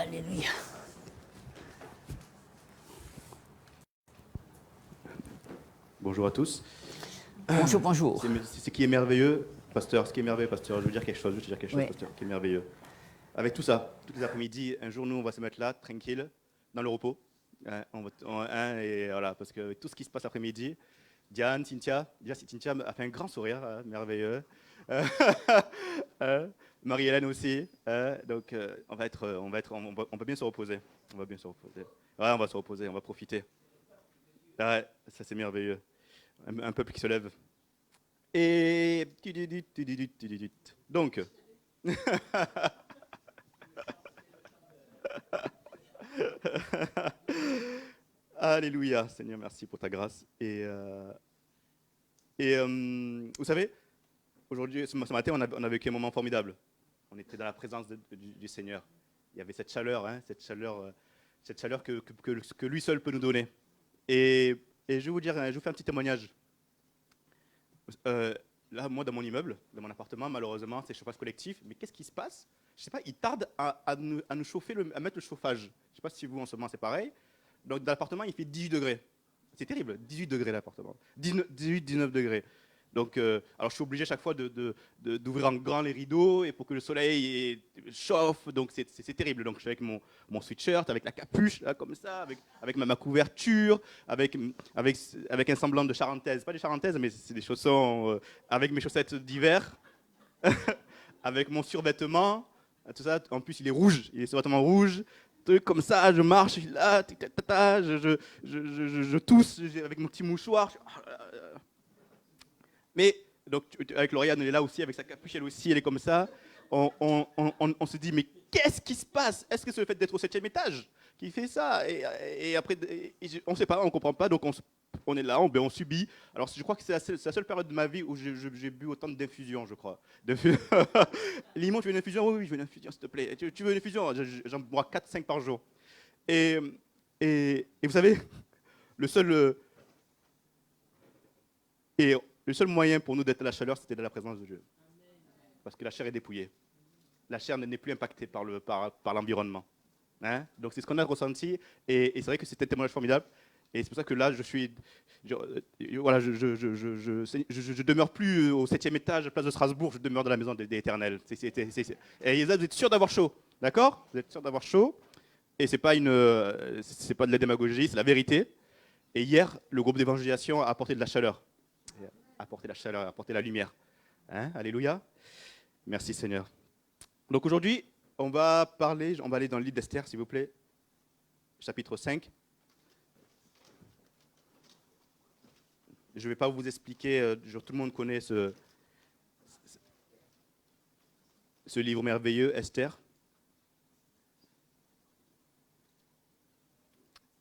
Alléluia. Bonjour à tous. Bonjour, bonjour. C'est ce qui est merveilleux, pasteur, ce qui est merveilleux, pasteur, je veux dire quelque chose, Oui. pasteur, qui est merveilleux. Avec tout ça, tous les après-midi, un jour, nous, on va se mettre là, tranquille, dans le repos. Et voilà, parce que tout ce qui se passe après-midi, Diane, Cynthia a fait un grand sourire, merveilleux. Euh, Marie-Hélène aussi. Donc, on va bien se reposer. On va bien se reposer. Ouais, on va se reposer, on va profiter. Ouais, ça c'est merveilleux. Un peuple qui se lève. Et donc, Alléluia, Seigneur, merci pour ta grâce. Vous savez, aujourd'hui, ce matin, on a vécu un moment formidable. On était dans la présence du Seigneur. Il y avait cette chaleur, cette chaleur que lui seul peut nous donner. Et je vais vous dire, je vous fais un petit témoignage. Là, moi, dans mon immeuble, dans mon appartement, malheureusement, c'est chauffage collectif. Mais qu'est-ce qui se passe? Je sais pas, il tarde à nous chauffer, à mettre le chauffage. Je sais pas si vous, en ce moment, c'est pareil. Donc, dans l'appartement, il fait 18 degrés. C'est terrible, 18 degrés l'appartement. 19 degrés. Donc, alors je suis obligé chaque fois d'ouvrir en grand les rideaux et pour que le soleil chauffe. Donc, c'est terrible. Donc, je suis avec mon sweatshirt, avec la capuche, là, comme ça, avec ma couverture, avec un semblant de charentaise. Pas des charentaises, mais c'est des chaussons, avec mes chaussettes d'hiver, avec mon survêtement, tout ça. En plus, il est rouge, il est survêtement rouge. Truc comme ça, je marche, je suis là, je tousse avec mon petit mouchoir. Mais, donc, avec Lauriane, elle est là aussi, avec sa capuche, elle aussi, elle est comme ça. On se dit, mais qu'est-ce qui se passe? Est-ce que c'est le fait d'être au 7e étage qui fait ça? Et après, on ne sait pas, on ne comprend pas, donc on est là, on subit. Alors, je crois que c'est la seule période de ma vie où j'ai bu autant d'infusions, je crois. Limon, tu veux une infusion? Oui, je veux une infusion, s'il te plaît. Tu veux une infusion? J'en bois 4-5 par jour. Et, et vous savez, le seul... Et le seul moyen pour nous d'être à la chaleur, c'était de la présence de Dieu. Parce que la chair est dépouillée. La chair n'est plus impactée par l'environnement. Hein? Donc c'est ce qu'on a ressenti. Et c'est vrai que c'était un témoignage formidable. Et c'est pour ça que là, je demeure plus au 7e étage, place de Strasbourg, je demeure dans la maison des Éternels. Et vous êtes sûr d'avoir chaud, d'accord? Vous êtes sûr d'avoir chaud. Et c'est pas de la démagogie, c'est la vérité. Et hier, le groupe d'évangélisation a apporté de la chaleur. Apporter la chaleur, apporter la lumière. Hein? Alléluia. Merci Seigneur. Donc aujourd'hui, on va aller dans le livre d'Esther, s'il vous plaît, chapitre 5. Je ne vais pas vous expliquer, tout le monde connaît ce livre merveilleux, Esther.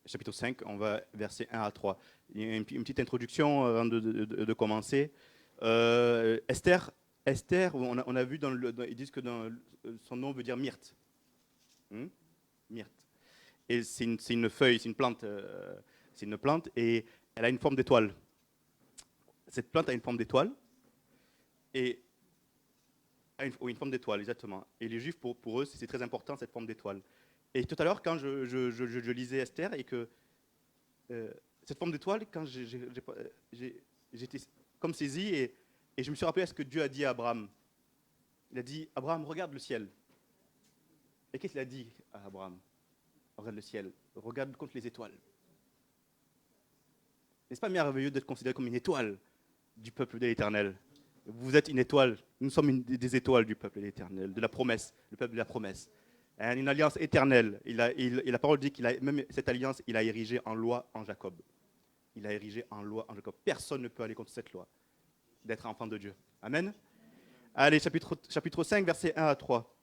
Chapitre 5, on va verser 1 à 3. Il y a une petite introduction avant de commencer. Esther, on a vu, ils disent que son nom veut dire myrte. Myrte. Et c'est une feuille, c'est une plante, et elle a une forme d'étoile. Cette plante a une forme d'étoile, et une forme d'étoile, exactement. Et les Juifs, pour eux, c'est très important, cette forme d'étoile. Et tout à l'heure, quand je lisais Esther, et que cette forme d'étoile, quand j'étais comme saisi, et je me suis rappelé à ce que Dieu a dit à Abraham. Il a dit, Abraham, regarde le ciel. Et qu'est-ce qu'il a dit à Abraham? Regarde le ciel, regarde contre les étoiles. N'est-ce pas merveilleux d'être considéré comme une étoile du peuple de l'Éternel? Vous êtes une étoile, nous sommes des étoiles du peuple de l'Éternel, de la promesse, le peuple de la promesse. Une alliance éternelle. La parole dit même cette alliance, il a érigé en loi en Jacob. Il a érigé en loi en Jacob. Personne ne peut aller contre cette loi, d'être enfant de Dieu. Amen. Allez, chapitre 5, versets 1 à 3.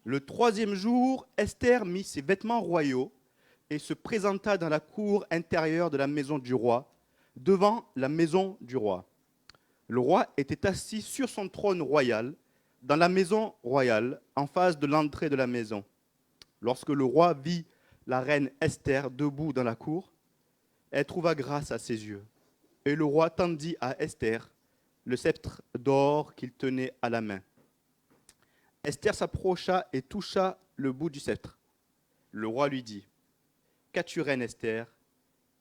Le 3e jour, Esther mit ses vêtements royaux et se présenta dans la cour intérieure de la maison du roi, devant la maison du roi. Le roi était assis sur son trône royal, dans la maison royale, en face de l'entrée de la maison. Lorsque le roi vit la reine Esther debout dans la cour, elle trouva grâce à ses yeux. Et le roi tendit à Esther le sceptre d'or qu'il tenait à la main. Esther s'approcha et toucha le bout du sceptre. Le roi lui dit, « Qu'as-tu, reine Esther,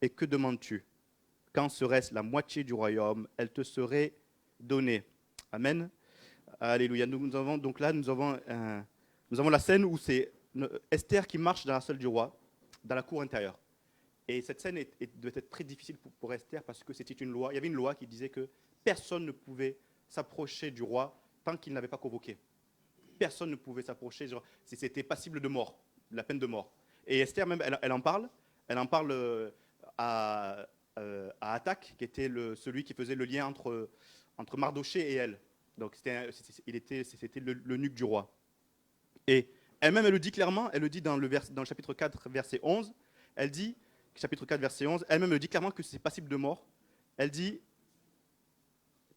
et que demandes-tu? Quand serait-ce la moitié du royaume? Elle te serait donnée. » Amen. Alléluia. Nous avons la scène où c'est Esther qui marche dans la salle du roi, dans la cour intérieure. Et cette scène devait être très difficile pour Esther parce que c'était une loi. Il y avait une loi qui disait que personne ne pouvait s'approcher du roi tant qu'il n'avait pas convoqué. Personne ne pouvait s'approcher, si c'était passible de mort, de la peine de mort. Et Esther, même, elle en parle. Elle en parle à Attaque, qui était celui qui faisait le lien entre Mardoché et elle. Donc c'était l'eunuque du roi. Et elle-même, elle le dit clairement, elle le dit dans le chapitre 4, verset 11, elle dit, chapitre 4, verset 11, elle-même le dit clairement que c'est passible de mort. Elle dit,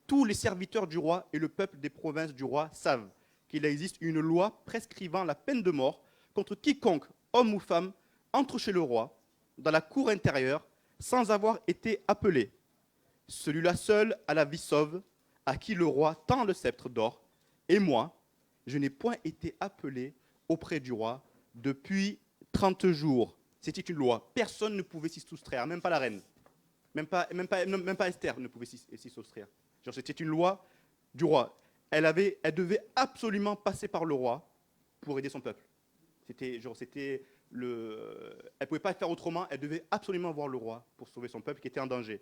tous les serviteurs du roi et le peuple des provinces du roi savent qu'il existe une loi prescrivant la peine de mort contre quiconque, homme ou femme, entre chez le roi, dans la cour intérieure, sans avoir été appelé. Celui-là seul a la vie sauve, à qui le roi tend le sceptre d'or. Et moi, je n'ai point été appelé auprès du roi depuis 30 jours. C'était une loi. Personne ne pouvait s'y soustraire, même pas la reine. Même pas Esther ne pouvait s'y soustraire. C'était une loi du roi. Elle devait absolument passer par le roi pour aider son peuple. Elle ne pouvait pas faire autrement, elle devait absolument voir le roi pour sauver son peuple qui était en danger.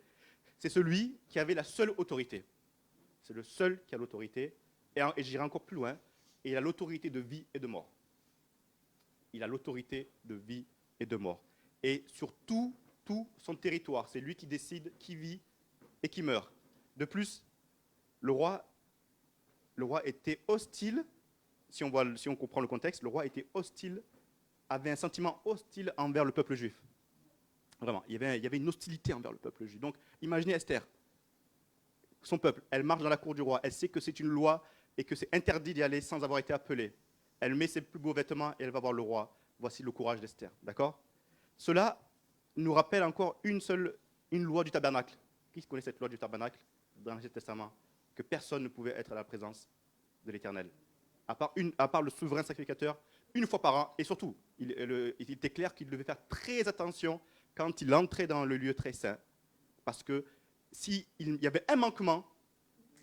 C'est celui qui avait la seule autorité. C'est le seul qui a l'autorité. Et j'irai encore plus loin. Et il a l'autorité de vie et de mort. Il a l'autorité de vie et de mort. Et sur tout son territoire, c'est lui qui décide qui vit et qui meurt. De plus, le roi était hostile, si on comprend le contexte, le roi était hostile, avait un sentiment hostile envers le peuple juif. Vraiment, il y avait une hostilité envers le peuple juif. Donc, imaginez Esther, son peuple, elle marche dans la cour du roi, elle sait que c'est une loi et que c'est interdit d'y aller sans avoir été appelée. Elle met ses plus beaux vêtements et elle va voir le roi. Voici le courage d'Esther, d'accord? Cela nous rappelle encore une loi du tabernacle. Qui connaît cette loi du tabernacle dans l'Ancien Testament? Que personne ne pouvait être à la présence de l'Éternel. À part le souverain sacrificateur, une fois par an. Et surtout, il était clair qu'il devait faire très attention quand il entrait dans le lieu très saint. Parce que s'il y avait un manquement,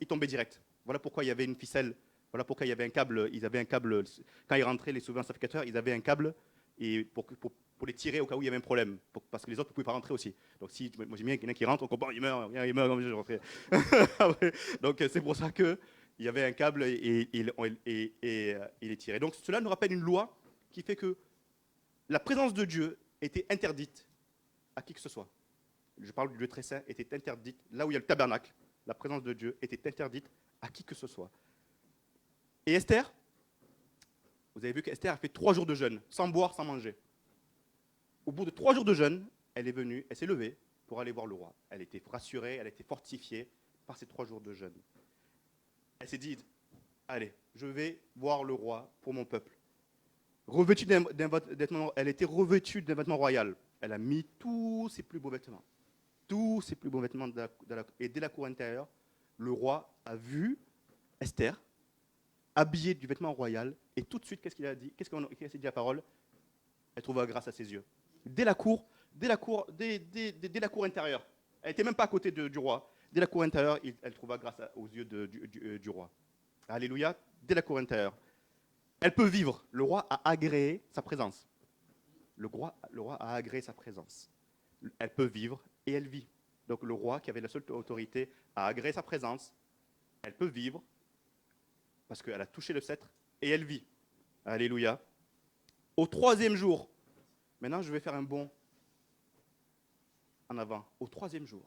il tombait direct. Voilà pourquoi il y avait une ficelle. Voilà pourquoi il y avait un câble. Ils avaient un câble. Quand ils rentraient, les souverains sacrificateurs, ils avaient un câble et pour les tirer au cas où il y avait un problème. Parce que les autres ne pouvaient pas rentrer aussi. Donc, moi j'aime bien qu'il y en a qui rentrent, on comprend, il meurt, je rentrais. Donc, c'est pour ça qu'il y avait un câble et il est tiré. Donc, cela nous rappelle une loi qui fait que la présence de Dieu était interdite à qui que ce soit. Je parle du lieu très saint, était interdite. Là où il y a le tabernacle, la présence de Dieu était interdite à qui que ce soit. Et Esther, vous avez vu qu'Esther a fait 3 jours de jeûne, sans boire, sans manger. Au bout de 3 jours de jeûne, elle est venue, elle s'est levée pour aller voir le roi. Elle était rassurée, elle était fortifiée par ces 3 jours de jeûne. Elle s'est dit, allez, je vais voir le roi pour mon peuple. Revêtue elle était revêtue d'un vêtement royal. Elle a mis tous ses plus beaux vêtements. Tous ses plus beaux vêtements et dès la cour intérieure, le roi a vu Esther habillée du vêtement royal et tout de suite, qu'est-ce qu'il a dit? Qu'est-ce qu'il s'est dit à parole? Elle trouva grâce à ses yeux. Dès la cour intérieure. Elle n'était même pas à côté du roi. Dès la cour intérieure, elle trouva grâce aux yeux du roi. Alléluia. Dès la cour intérieure. Elle peut vivre. Le roi a agréé sa présence. Le roi a agréé sa présence. Elle peut vivre et elle vit. Donc le roi, qui avait la seule autorité, a agréé sa présence. Elle peut vivre parce qu'elle a touché le sceptre et elle vit. Alléluia. Au 3e jour, maintenant je vais faire un bond en avant. Au 3e jour,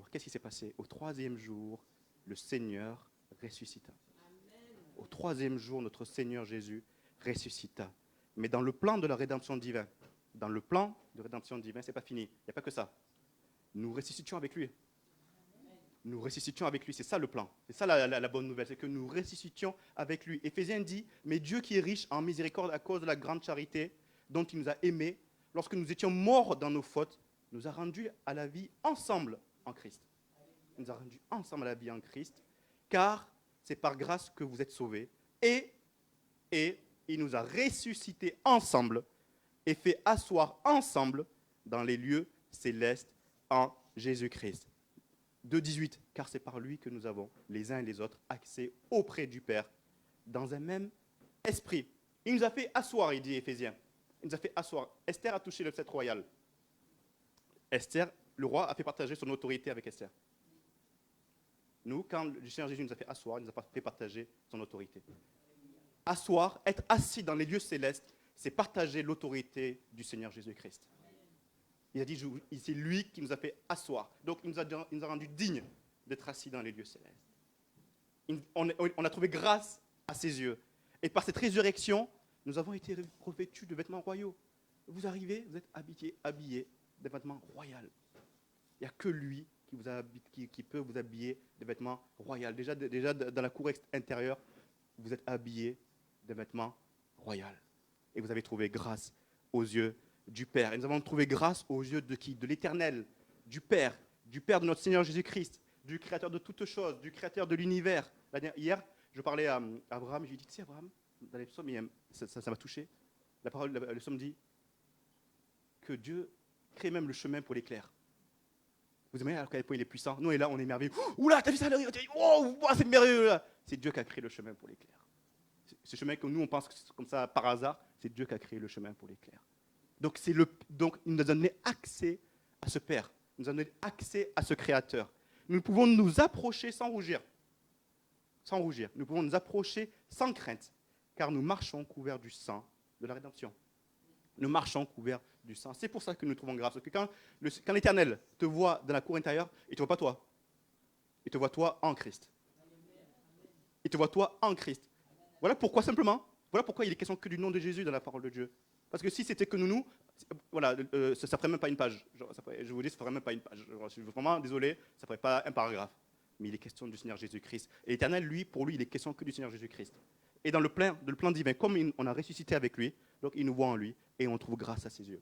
qu'est-ce qui s'est passé? Au 3e jour, le Seigneur ressuscita. Au 3e jour, notre Seigneur Jésus ressuscita. Mais dans le plan de la rédemption divine, c'est pas fini. Il n'y a pas que ça. Nous ressuscitions avec lui. Nous ressuscitions avec lui. C'est ça le plan. C'est ça la bonne nouvelle. C'est que nous ressuscitions avec lui. Éphésiens dit, mais Dieu qui est riche en miséricorde à cause de la grande charité dont il nous a aimés, lorsque nous étions morts dans nos fautes, nous a rendus à la vie ensemble en Christ. Il nous a rendus ensemble à la vie en Christ, car c'est par grâce que vous êtes sauvés. Et il nous a ressuscités ensemble et fait asseoir ensemble dans les lieux célestes en Jésus-Christ. 2,18, car c'est par lui que nous avons, les uns et les autres, accès auprès du Père, dans un même esprit. Il nous a fait asseoir, il dit Éphésiens. Il nous a fait asseoir. Esther a touché le sceptre royal. Esther, le roi, a fait partager son autorité avec Esther. Nous, quand le Seigneur Jésus nous a fait asseoir, il nous a fait partager son autorité. Asseoir, être assis dans les lieux célestes, c'est partager l'autorité du Seigneur Jésus-Christ. Il a dit, c'est lui qui nous a fait asseoir. Donc, il nous a rendus dignes d'être assis dans les lieux célestes. On a trouvé grâce à ses yeux. Et par cette résurrection, nous avons été revêtus de vêtements royaux. Vous arrivez, vous êtes habillés de vêtements royaux. Il n'y a que lui qui peut vous habiller de vêtements royaux. Déjà dans la cour intérieure, vous êtes habillés de vêtements royaux. Et vous avez trouvé grâce aux yeux du Père. Et nous avons trouvé grâce aux yeux de qui? De l'Éternel, du Père de notre Seigneur Jésus-Christ, du Créateur de toutes choses, du Créateur de l'univers. Hier, je parlais à Abraham, je lui ai dit, tu sais Abraham, dans les psaumes, ça m'a touché. La parole, le psaume dit que Dieu crée même le chemin pour l'éclair. Vous imaginez à quel point il est puissant. Nous, on est là, on est émerveillés. Oula, t'as vu ça? Oh, c'est merveilleux là. C'est Dieu qui a créé le chemin pour l'éclair. Ce chemin que nous, on pense que c'est comme ça par hasard, c'est Dieu qui a créé le chemin pour l'éclair. Donc, il nous a donné accès à ce Père. Il nous a donné accès à ce Créateur. Nous pouvons nous approcher sans rougir. Sans rougir. Nous pouvons nous approcher sans crainte, car nous marchons couverts du sang de la rédemption. Nous marchons couverts du sang. C'est pour ça que nous trouvons grâce. Parce que quand l'Éternel te voit dans la cour intérieure, il ne te voit pas toi. Il te voit toi en Christ. Il te voit toi en Christ. Voilà pourquoi simplement, voilà pourquoi il est question que du nom de Jésus dans la parole de Dieu. Parce que si c'était que nous, voilà, ça ne ferait même pas une page. Je vous dis, ça ne ferait même pas une page. Je suis vraiment désolé, ça ne ferait pas un paragraphe. Mais il est question du Seigneur Jésus-Christ. Et l'Éternel, lui, pour lui, il est question que du Seigneur Jésus-Christ. Et dans le plan divin, comme on a ressuscité avec lui, donc il nous voit en lui et on trouve grâce à ses yeux.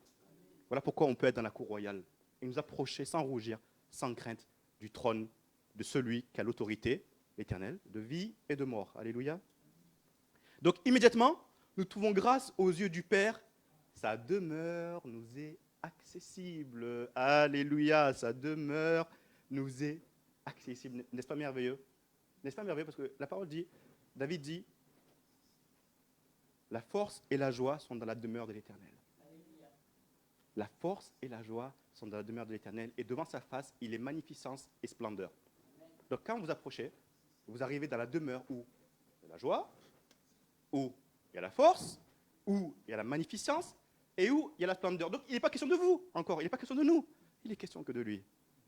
Voilà pourquoi on peut être dans la cour royale et nous approcher sans rougir, sans crainte du trône de celui qui a l'autorité éternelle de vie et de mort. Alléluia. Donc immédiatement, nous trouvons grâce aux yeux du Père. Sa demeure nous est accessible. Alléluia, sa demeure nous est accessible. N'est-ce pas merveilleux? N'est-ce pas merveilleux? Parce que la parole dit, David dit, la force et la joie sont dans la demeure de l'Éternel. La force et la joie sont dans la demeure de l'Éternel. Et devant sa face, il est magnificence et splendeur. Donc quand vous approchez, vous arrivez dans la demeure où il y a la joie, où il y a la force, où il y a la magnificence et où il y a la splendeur. Donc il n'est pas question de vous encore, il n'est pas question de nous. Il est question que de lui.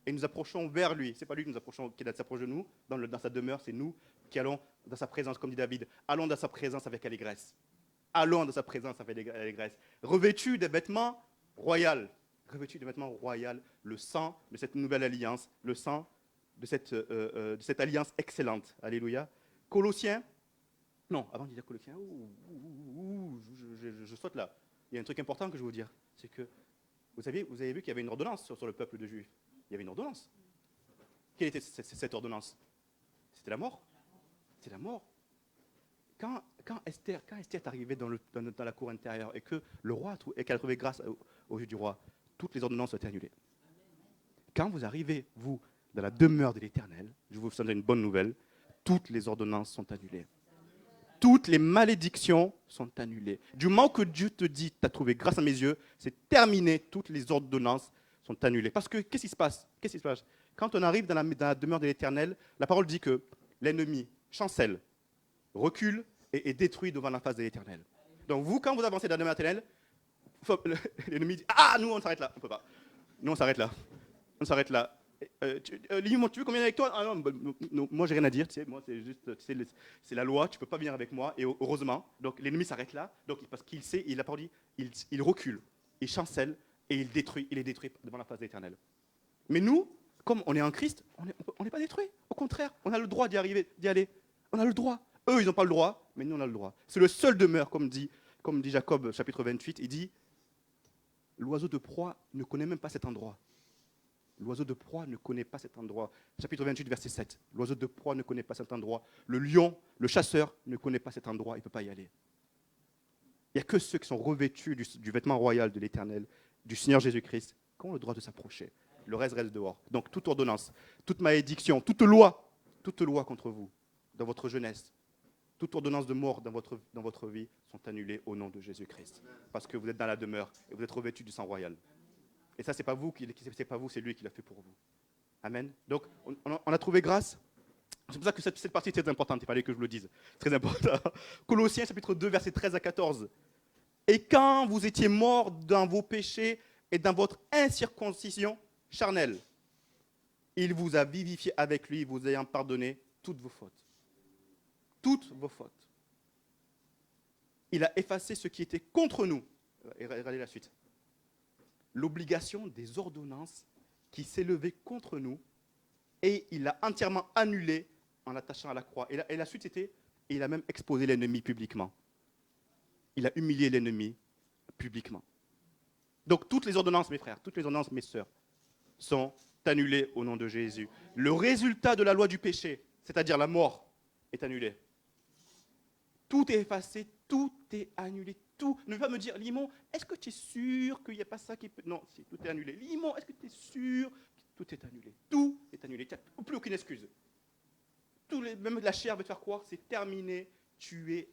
Et nous approchons vers lui. Ce n'est pas lui qui nous approchons, qui s'approche de nous dans sa demeure, c'est nous qui allons dans sa présence, comme dit David. Allons dans sa présence avec allégresse. Allons dans sa présence avec allégresse. Revêtus des vêtements royaux. Revêtus des vêtements royaux, le sang de cette nouvelle alliance, le sang de cette alliance excellente. Alléluia. Colossiens. Non, avant de dire Colossiens, je saute là. Il y a un truc important que je vais vous dire. C'est que vous avez vu qu'il y avait une ordonnance sur le peuple de Juifs. Il y avait une ordonnance. Quelle était cette ordonnance? C'était la mort. C'était la mort. Quand Esther est arrivée dans la cour intérieure et que le roi et qu'elle a trouvé grâce aux yeux du roi, toutes les ordonnances ont été annulées. Quand vous arrivez, vous, dans la demeure de l'Éternel, je vous donne une bonne nouvelle, toutes les ordonnances sont annulées. Toutes les malédictions sont annulées. Du moment que Dieu te dit, tu as trouvé grâce à mes yeux, c'est terminé, toutes les ordonnances sont annulées. Parce que, qu'est-ce qui se passe? Quand on arrive dans la demeure de l'Éternel, la parole dit que l'ennemi chancelle, recule et est détruit devant la face de l'Éternel. Donc vous, quand vous avancez dans la demeure de l'Éternel, l'ennemi dit, ah, nous on s'arrête là, on ne peut pas. Nous on s'arrête là. On s'arrête là. Lily, tu veux qu'on vienne avec toi? Ah non, moi j'ai rien à dire, tu sais, moi c'est juste, c'est la loi, tu peux pas venir avec moi, et heureusement, donc l'ennemi s'arrête là, donc, parce qu'il sait, il a pas dit, il recule, il chancelle, et il est détruit devant la face de l'Éternel. Mais nous, comme on est en Christ, on n'est pas détruit, au contraire, on a le droit d'y aller, on a le droit. Eux, ils n'ont pas le droit, mais nous on a le droit. C'est le seul demeure, comme dit Jacob, chapitre 28, il dit, l'oiseau de proie ne connaît même pas cet endroit. L'oiseau de proie ne connaît pas cet endroit. Chapitre 28, verset 7. L'oiseau de proie ne connaît pas cet endroit. Le lion, le chasseur, ne connaît pas cet endroit. Il ne peut pas y aller. Il n'y a que ceux qui sont revêtus du vêtement royal de l'Éternel, du Seigneur Jésus-Christ, qui ont le droit de s'approcher. Le reste dehors. Donc toute ordonnance, toute malédiction, toute loi contre vous, dans votre jeunesse, toute ordonnance de mort dans votre vie sont annulées au nom de Jésus-Christ. Parce que vous êtes dans la demeure et vous êtes revêtus du sang royal. Et ça, ce n'est pas vous, c'est lui qui l'a fait pour vous. Amen. Donc, on a trouvé grâce. C'est pour ça que cette partie est très importante. Il fallait que je le dise. Très important. Colossiens, chapitre 2, versets 13 à 14. Et quand vous étiez morts dans vos péchés et dans votre incirconcision charnelle, il vous a vivifié avec lui, vous ayant pardonné toutes vos fautes. Toutes vos fautes. Il a effacé ce qui était contre nous. Et regardez la suite. L'obligation des ordonnances qui s'élevaient contre nous, et il l'a entièrement annulé en l'attachant à la croix. Et la suite était, il a même exposé l'ennemi publiquement. Il a humilié l'ennemi publiquement. Donc toutes les ordonnances, mes frères, toutes les ordonnances, mes sœurs, sont annulées au nom de Jésus. Le résultat de la loi du péché, c'est-à-dire la mort, est annulé. Tout est effacé, tout est annulé, tout. Ne va pas me dire, Limon, est-ce que tu es sûr qu'il n'y a pas ça qui peut... Non, si, tout est annulé. Limon, est-ce que tu es sûr? Tout est annulé. Tout est annulé. Il n'y a plus aucune excuse. Même la chair veut te faire croire, c'est terminé. Tu es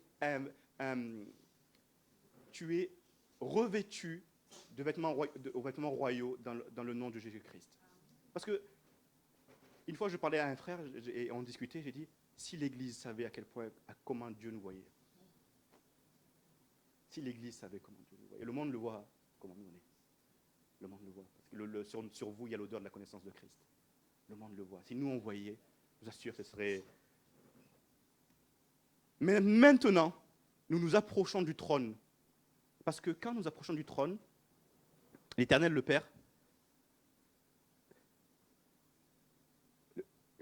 revêtu de vêtements royaux dans le nom de Jésus-Christ. Parce que, une fois, je parlais à un frère et on discutait, j'ai dit, si l'Église savait comment Dieu nous voyait. Si l'Église savait comment Dieu nous voyait. Le monde le voit comment nous on est. Le monde le voit. Parce que sur vous, il y a l'odeur de la connaissance de Christ. Le monde le voit. Si nous, on voyait, je vous assure, ce serait... Mais maintenant, nous nous approchons du trône. Parce que quand nous approchons du trône, l'Éternel, le Père,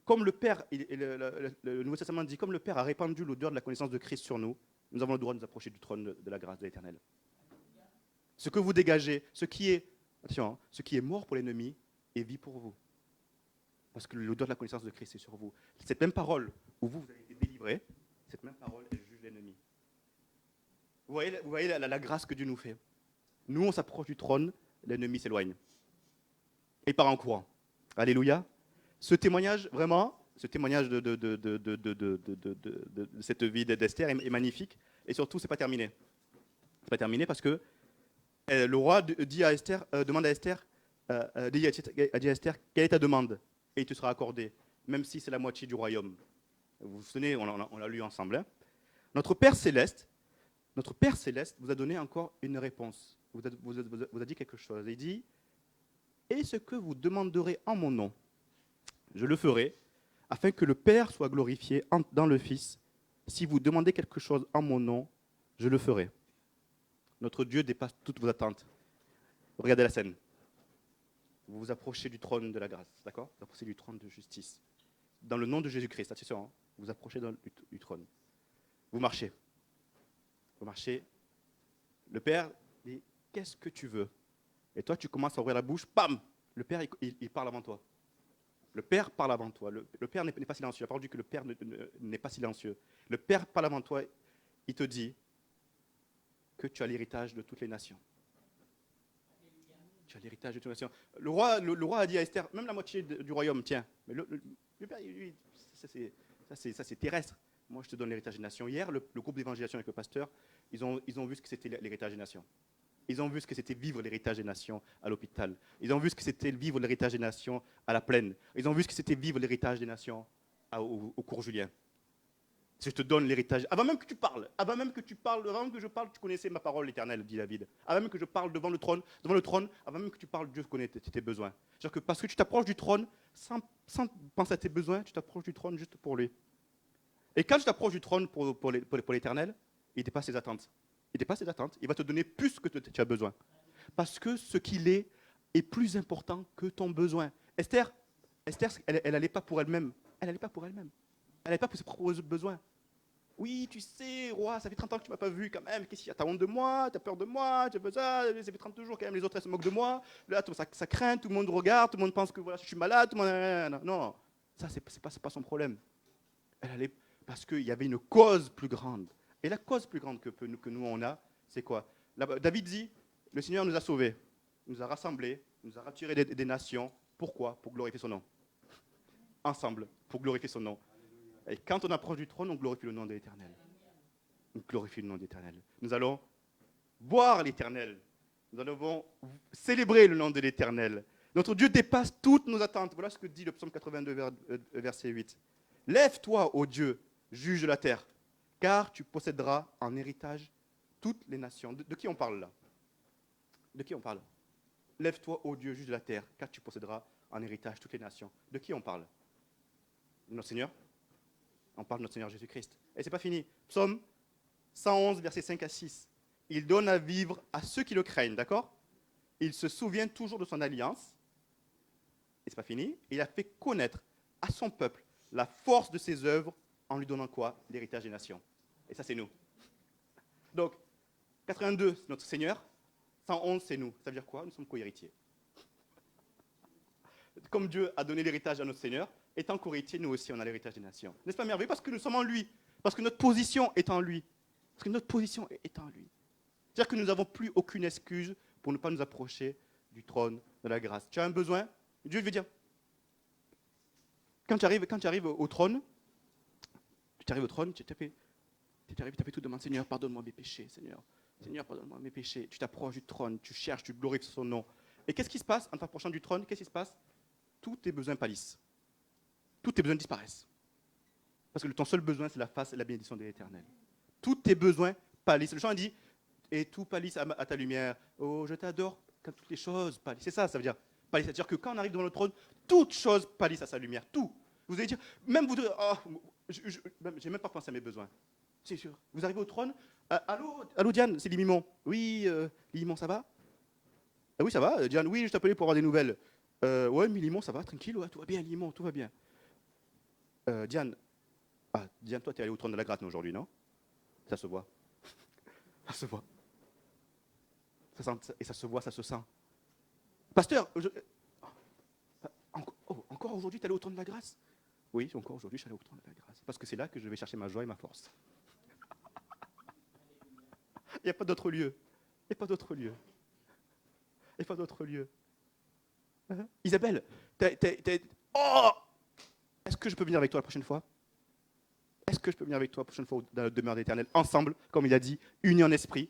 comme le Père, le Nouveau Testament dit, comme le Père a répandu l'odeur de la connaissance de Christ sur nous, nous avons le droit de nous approcher du trône de la grâce de l'Éternel. Ce que vous dégagez, ce qui est mort pour l'ennemi, est vie pour vous. Parce que l'odeur de la connaissance de Christ est sur vous. Cette même parole où vous avez été délivrés, cette même parole, elle juge l'ennemi. Vous voyez la grâce que Dieu nous fait. Nous, on s'approche du trône, l'ennemi s'éloigne. Et il part en courant. Alléluia. Ce témoignage, vraiment, de cette vie d'Esther est magnifique. Et surtout, ce n'est pas terminé. Ce n'est pas terminé parce que le roi dit à Esther, demande à Esther, dit à Esther, quelle est ta demande? Et il te sera accordé, même si c'est la moitié du royaume. Vous vous souvenez, on l'a lu ensemble. Hein? Notre Père Céleste vous a donné encore une réponse. Vous a dit quelque chose. Il dit, et ce que vous demanderez en mon nom, je le ferai, afin que le Père soit glorifié dans le Fils. Si vous demandez quelque chose en mon nom, je le ferai. Notre Dieu dépasse toutes vos attentes. Regardez la scène. Vous vous approchez du trône de la grâce, d'accord? Vous approchez du trône de justice. Dans le nom de Jésus-Christ, attention, hein, vous approchez du trône. Vous marchez. Vous marchez. Le Père dit, qu'est-ce que tu veux? Et toi, tu commences à ouvrir la bouche, bam! Le Père, il parle avant toi. Le Père parle avant toi. Le Père n'est pas silencieux. La parole dit que le Père n'est pas silencieux. Le Père parle avant toi. Il te dit que tu as l'héritage de toutes les nations. Tu as l'héritage de toutes les nations. Le roi a dit à Esther, même la moitié du royaume, tiens. Mais le Père, lui, ça c'est terrestre. Moi, je te donne l'héritage des nations. Hier, le groupe d'évangélisation avec le pasteur, ils ont vu ce que c'était l'héritage des nations. Ils ont vu ce que c'était vivre l'héritage des nations à l'hôpital. Ils ont vu ce que c'était vivre l'héritage des nations à la plaine. Ils ont vu ce que c'était vivre l'héritage des nations au cours Julien. Je te donne l'héritage. Avant même que tu parles, avant même que je parle, tu connaissais ma parole éternelle, dit David. Avant même que je parle devant le trône, avant même que tu parles, Dieu connaît tes besoins. C'est-à-dire que parce que tu t'approches du trône, sans penser à tes besoins, tu t'approches du trône juste pour lui. Et quand tu t'approches du trône pour l'éternel, il dépasse ses attentes. Il va te donner plus que tu as besoin. Parce que ce qu'il est plus important que ton besoin. Esther, elle n'allait pas pour elle-même. Elle n'allait pas pour ses propres besoins. Oui, tu sais, roi, ça fait 30 ans que tu ne m'as pas vu quand même. Qu'est-ce qu'il y a? T'as honte de moi? T'as peur de moi? Tu fais ça? Ça fait 30 jours quand même, les autres elles se moquent de moi. Là, ça craint, tout le monde regarde, tout le monde pense que voilà, je suis malade. Tout le monde... Non, ça, c'est pas son problème. Elle allait... Parce qu'il y avait une cause plus grande. Et la cause plus grande que nous, on a, c'est quoi? David dit, le Seigneur nous a sauvés, nous a rassemblés, nous a retirés des nations. Pourquoi? Pour glorifier son nom. Ensemble, pour glorifier son nom. Et quand on approche du trône, on glorifie le nom de l'Éternel. On glorifie le nom de l'Éternel. Nous allons boire l'Éternel. Nous allons célébrer le nom de l'Éternel. Notre Dieu dépasse toutes nos attentes. Voilà ce que dit le psaume 82, verset 8. Lève-toi, ô Dieu, juge la terre, car tu posséderas en héritage toutes les nations. De qui on parle là? De qui on parle? Lève-toi, ô Dieu, juge la terre, car tu posséderas en héritage toutes les nations. De qui on parle? De notre Seigneur? On parle de notre Seigneur Jésus-Christ. Et ce n'est pas fini. Psaume 111, versets 5 à 6. Il donne à vivre à ceux qui le craignent, d'accord? Il se souvient toujours de son alliance. Et ce n'est pas fini. Il a fait connaître à son peuple la force de ses œuvres en lui donnant quoi? L'héritage des nations. Et ça, c'est nous. Donc, 82, c'est notre Seigneur. 111, c'est nous. Ça veut dire quoi? Nous sommes co-héritiers. Comme Dieu a donné l'héritage à notre Seigneur, étant co-héritiers, nous aussi, on a l'héritage des nations. N'est-ce pas merveilleux? Parce que nous sommes en lui. Parce que notre position est en lui. Parce que notre position est en lui. C'est-à-dire que nous n'avons plus aucune excuse pour ne pas nous approcher du trône de la grâce. Tu as un besoin? Dieu veut dire, quand tu arrives au trône, tu t'appuies tout devant, Seigneur, pardonne-moi mes péchés, Seigneur. Seigneur, pardonne-moi mes péchés. Tu t'approches du trône, tu cherches, tu glorifies son nom. Et qu'est-ce qui se passe en t'approchant du trône? Qu'est-ce qui se passe? Tous tes besoins pâlissent. Tous tes besoins disparaissent. Parce que ton seul besoin, c'est la face et la bénédiction de l'Éternel. Tous tes besoins pâlissent. Le chant dit, et tout pâlisse à ta lumière. Oh, je t'adore quand toutes les choses pâlissent. C'est ça veut dire. Pâlissent. C'est-à-dire que quand on arrive devant le trône, toutes choses pâlissent à sa lumière. Tout. Vous allez dire, même vous, j'ai même pas pensé à mes besoins. C'est sûr. Vous arrivez au trône. Allô Diane, c'est Limimon. Oui, Limimon, ça va? Ah oui, ça va. Diane, oui, je t'appelais pour avoir des nouvelles. Ouais, mais Limon, ça va, tranquille, ouais, tout va bien, Limon, tout va bien. Diane, toi, tu es allé au trône de la grâce aujourd'hui, non? Ça se voit. Ça se voit. Et ça se voit, ça se sent. Pasteur, encore aujourd'hui, tu es allé au trône de la grâce? Oui, encore aujourd'hui, je suis allé au trône de la grâce. Parce que c'est là que je vais chercher ma joie et ma force. Il n'y a pas d'autre lieu. Il n'y a pas d'autre lieu. Il n'y a pas d'autre lieu. Isabelle, est-ce que je peux venir avec toi la prochaine fois? Est-ce que je peux venir avec toi la prochaine fois dans la demeure d'Éternel, ensemble, comme il a dit, unis en esprit?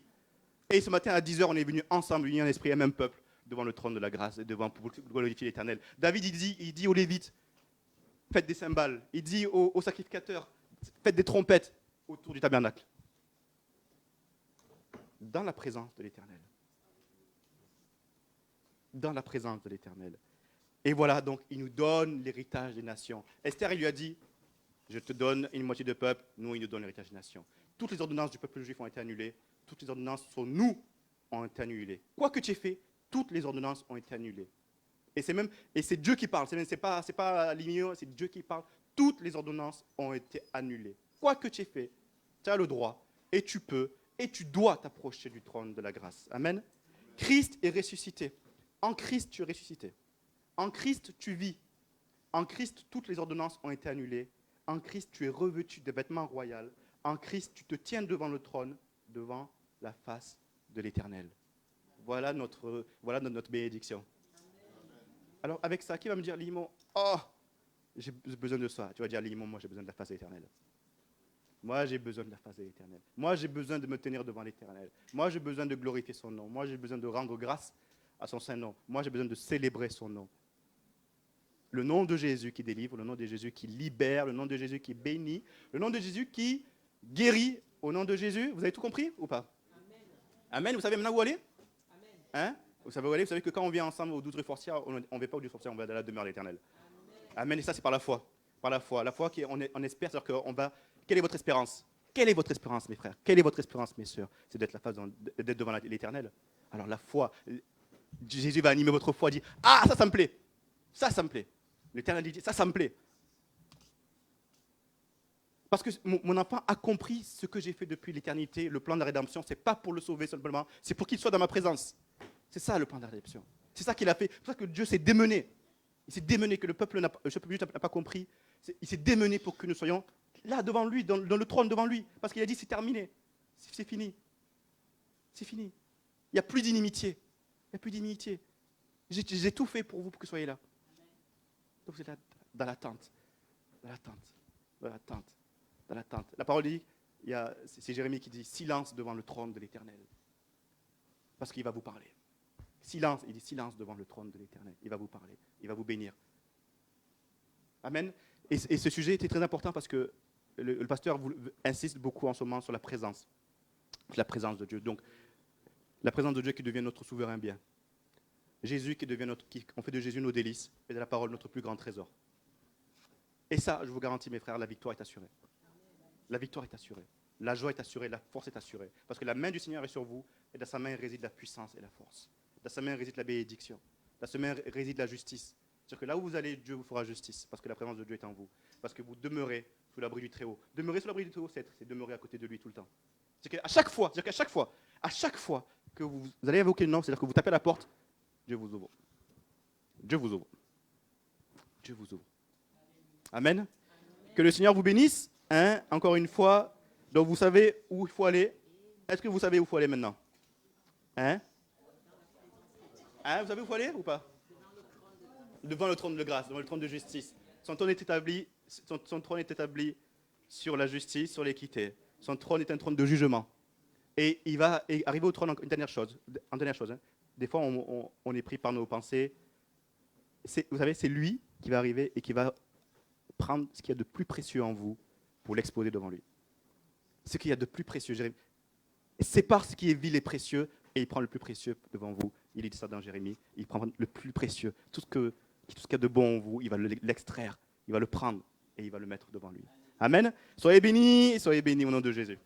Et ce matin à 10h, on est venus ensemble, unis en esprit, un même peuple, devant le trône de la grâce et devant pour glorifier l'Éternel. David, il dit aux Lévites, faites des cymbales. Il dit aux sacrificateurs, faites des trompettes autour du tabernacle. Dans la présence de l'Éternel. Dans la présence de l'Éternel. Et voilà, donc, il nous donne l'héritage des nations. Esther, il lui a dit, je te donne une moitié de peuple, nous, il nous donne l'héritage des nations. Toutes les ordonnances du peuple juif ont été annulées. Toutes les ordonnances sur nous ont été annulées. Quoi que tu aies fait, toutes les ordonnances ont été annulées. Et c'est Dieu qui parle. C'est pas l'ignorance, c'est Dieu qui parle. Toutes les ordonnances ont été annulées. Quoi que tu aies fait, tu as le droit, et tu peux, et tu dois t'approcher du trône de la grâce. Amen. Christ est ressuscité. En Christ, tu es ressuscité. En Christ, tu vis. En Christ, toutes les ordonnances ont été annulées. En Christ, tu es revêtu de vêtements royaux. En Christ, tu te tiens devant le trône, devant la face de l'Éternel. Voilà notre bénédiction. Alors, avec ça, qui va me dire, Limon, j'ai besoin de ça. Tu vas dire, Limon, moi, j'ai besoin de la face de l'Éternel. Moi, j'ai besoin de la face de l'Éternel. Moi, j'ai besoin de me tenir devant l'Éternel. Moi, j'ai besoin de glorifier son nom. Moi, j'ai besoin de rendre grâce à son saint nom. Moi, j'ai besoin de célébrer son nom. Le nom de Jésus qui délivre, le nom de Jésus qui libère, le nom de Jésus qui bénit, le nom de Jésus qui guérit. Au nom de Jésus, vous avez tout compris ou pas? Amen. Amen. Vous savez maintenant où aller? Amen. Hein? Vous savez où aller? Vous savez que quand on vient ensemble aux 12 rues Fortières, on ne va pas aux 12 Fortières, on va dans la demeure de l'Éternel. Amen. Et ça, c'est par la foi. Par la foi. La foi on espère, c'est-à-dire qu'on va... Quelle est votre espérance? Quelle est votre espérance, mes frères? Quelle est votre espérance, mes sœurs? C'est d'être d'être devant l'Éternel. Alors la foi, Jésus va animer votre foi, dit, ça me plaît. Ça me plaît. L'Éternel dit, ça me plaît. Parce que mon enfant a compris ce que j'ai fait depuis l'éternité. Le plan de la rédemption, ce n'est pas pour le sauver simplement, c'est pour qu'il soit dans ma présence. C'est ça le plan de la rédemption. C'est ça qu'il a fait. C'est pour ça que Dieu s'est démené. Il s'est démené, que le peuple juif n'a pas compris. Il s'est démené pour que nous soyons là devant lui, dans le trône devant lui. Parce qu'il a dit c'est terminé. C'est fini. C'est fini. Il n'y a plus d'inimitié. Il n'y a plus d'inimitié. J'ai tout fait pour vous, pour que vous soyez là. Donc vous êtes là, dans l'attente. Dans l'attente. Dans l'attente. Dans l'attente. La parole dit, c'est Jérémie qui dit silence devant le trône de l'Éternel. Parce qu'il va vous parler. Silence, il dit silence devant le trône de l'Éternel. Il va vous parler, il va vous bénir. Amen. Et ce sujet était très important parce que le pasteur insiste beaucoup en ce moment sur la présence de Dieu. Donc, la présence de Dieu qui devient notre souverain bien. Jésus on fait de Jésus nos délices et de la parole notre plus grand trésor. Et ça, je vous garantis, mes frères, la victoire est assurée. La victoire est assurée. La joie est assurée, la force est assurée. Parce que la main du Seigneur est sur vous et dans sa main réside la puissance et la force. Dans sa main réside la bénédiction. Dans sa main réside la justice. C'est-à-dire que là où vous allez, Dieu vous fera justice, parce que la présence de Dieu est en vous. Parce que vous demeurez sous l'abri du Très-Haut. Demeurer sous l'abri du Très-Haut, c'est demeurer à côté de lui tout le temps. C'est qu'à chaque fois que vous allez invoquer le nom, c'est-à-dire que vous tapez à la porte, Dieu vous ouvre. Dieu vous ouvre. Dieu vous ouvre. Amen. Amen. Que le Seigneur vous bénisse. Encore une fois, donc vous savez où il faut aller. Est-ce que vous savez où il faut aller maintenant? Vous savez où il faut aller ou pas? Devant le trône de grâce, devant le trône de justice. Son trône est établi sur la justice, sur l'équité. Son trône est un trône de jugement. Et il va arriver au trône une dernière chose. Des fois, on est pris par nos pensées. Vous savez, c'est lui qui va arriver et qui va prendre ce qu'il y a de plus précieux en vous pour l'exposer devant lui. Ce qu'il y a de plus précieux. Sépare ce qui est vil et précieux et il prend le plus précieux devant vous. Il dit ça dans Jérémie. Il prend le plus précieux. Tout ce qu'il y a de bon en vous, il va l'extraire. Il va le prendre et il va le mettre devant lui. Amen. Soyez bénis au nom de Jésus.